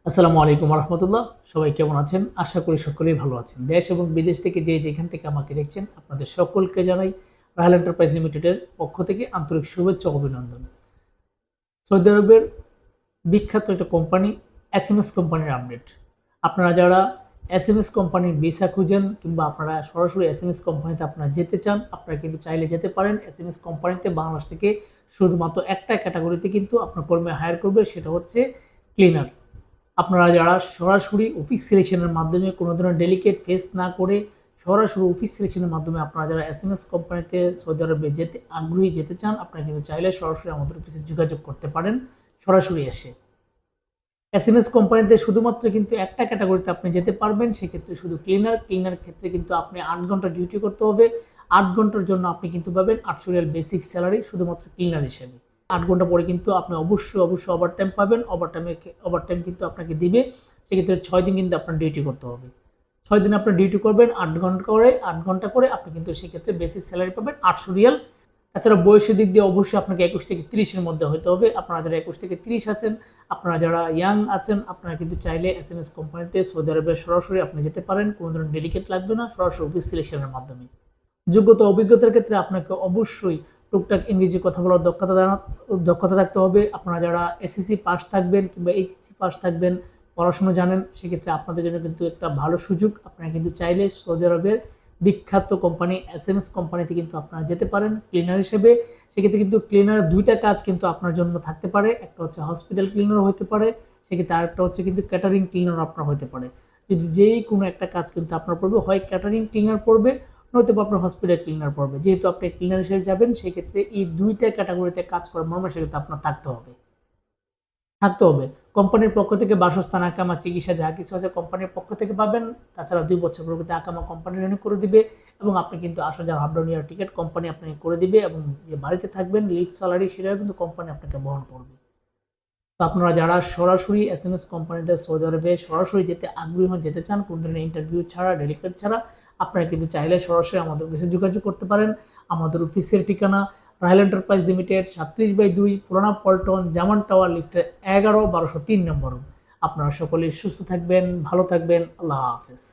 আসসালামু আলাইকুম রহমতুল্লাহ। সবাই কেমন আছেন? আশা করি সকলেই ভালো আছেন। দেশ এবং বিদেশ থেকে যে যেখান থেকে আমাকে দেখছেন আপনাদের সকলকে জানাই রাহেল এন্টারপ্রাইজ লিমিটেডের পক্ষ থেকে আন্তরিক শুভেচ্ছা ও অভিনন্দন। সৌদি আরবের বিখ্যাত একটা কোম্পানি এসএমএস কোম্পানির আপডেট। আপনারা যারা এসএমএস কোম্পানির ভিসা খুঁজেন কিংবা আপনারা সরাসরি এসএমএস কোম্পানিতে আপনারা যেতে চান, আপনারা কিন্তু চাইলে যেতে পারেন। এসএমএস কোম্পানিতে বাংলাদেশ থেকে শুধুমাত্র একটা ক্যাটাগরিতে কিন্তু আপনার কর্মী হায়ার করবে, সেটা হচ্ছে ক্লিনার। আপনারা যারা সরাসরি অফিস সিলেকশনের মাধ্যমে কোনো ধরনের ডেলিকেট ফেস না করে সরাসরি অফিস সিলেকশনের মাধ্যমে আপনারা যারা এসএমএস কোম্পানিতে সৌদি আরবে যেতে আগ্রহী যেতে চান, আপনারা কিন্তু চাইলে সরাসরি আমাদের অফিসে যোগাযোগ করতে পারেন সরাসরি এসে। এসএমএস কোম্পানিতে শুধুমাত্র কিন্তু একটা ক্যাটাগরিতে আপনি যেতে পারবেন, সেক্ষেত্রে শুধু ক্লিনার ক্ষেত্রে কিন্তু আপনি 8 ঘন্টা ডিউটি করতে হবে। 8 ঘন্টার জন্য আপনি কিন্তু পাবেন 800 রিয়াল বেসিক স্যালারি শুধুমাত্র ক্লিনার হিসেবে। 8 ঘন্টা পরে কিন্তু আপনি অবশ্যই ওভারটাইম পাবেন। ওভারটাইম কিন্তু আপনাকে দিবে। সেক্ষেত্রে 6 দিন কিন্তু আপনার ডিউটি করতে হবে। 6 দিন আপনার ডিউটি করবেন 8 ঘন্টা করে আপনি কিন্তু সেক্ষেত্রে বেসিক স্যালারি পাবেন 800 রিয়াল। তাছাড়া বয়সের দিক দিয়ে অবশ্যই আপনাকে 21 থেকে 30-এর মধ্যে হতে হবে। আপনারা যারা 21 থেকে 30 আছেন, আপনারা যারা ইয়াং আছেন, আপনারা কিন্তু চাইলে এসএমএস কোম্পানিতে সৌদি আরবে সরাসরি আপনি যেতে পারেন। কোনো ধরনের ডেলিকেট লাগবে না, সরাসরি অফিস সিলেকশনের মাধ্যমে। যোগ্যতা অভিজ্ঞতার ক্ষেত্রে আপনাকে অবশ্যই টুকটাক ইংরেজি কথা বলার দক্ষতা থাকতে হবে। আপনারা যারা এসএসসি পাস থাকবেন কিংবা এইচএসসি পাস থাকবেন, পড়াশোনা জানেন, সেক্ষেত্রে আপনাদের জন্য কিন্তু একটা ভালো সুযোগ। আপনারা কিন্তু চাইলে সৌদি আরবের বিখ্যাত কোম্পানি এসএমএস কোম্পানিতে কিন্তু আপনারা যেতে পারেন ক্লিনার হিসেবে। সেক্ষেত্রে কিন্তু ক্লিনার দুইটা কাজ কিন্তু আপনার জন্য থাকতে পারে। একটা হচ্ছে হসপিটাল ক্লিনার হতে পারে, সেক্ষেত্রে আরেকটা হচ্ছে কিন্তু ক্যাটারিং ক্লিনার আপনার হতে পারে। যদি যেই কোনো একটা কাজ কিন্তু আপনার পড়বে, হয় ক্যাটারিং ক্লিনার পড়বে নয়তো আপনার হসপিটাল ক্লিনার পড়বে। যেহেতু আপনি ক্লিনার হিসেবে যাবেন, সেক্ষেত্রে এই দুইটা ক্যাটাগরিতে কাজ করার মর্মে সেক্ষেত্রে আপনার থাকতে হবে। কোম্পানির পক্ষ থেকে বাসস্থান, আকামা, চিকিৎসা যা কিছু আছে কোম্পানির পক্ষ থেকে পাবেন। তাছাড়া 2 বছর পরবর্তীতে আকামা কোম্পানি রিনিউ করে দিবে এবং আপনি কিন্তু আসা যাওয়া আপ ডাউন ইয়ার টিকিট কোম্পানি আপনাকে করে দিবে এবং যে বাড়িতে থাকবেন লিভ স্যালারি সেটাও কিন্তু কোম্পানি আপনাকে বহন করবে। তো আপনারা যারা সরাসরি এসএমএস কোম্পানিতে সৌদি আরবে সরাসরি যেতে আগ্রহী হন, যেতে চান কোনো ধরনের ইন্টারভিউ ছাড়া, ডেলিকেট ছাড়া, আপনারা কিন্তু চাইলে সরাসরি আমাদের অফিসে যোগাযোগ করতে পারেন। আমাদের অফিসের ঠিকানা রাহেল এন্টারপ্রাইজ লিমিটেড, 37/2 পুরানা পল্টন, জামান টাওয়ার, লিফটের 11 1203 নম্বর। আপনারা সকলেই সুস্থ থাকবেন, ভালো থাকবেন। আল্লাহ হাফেজ।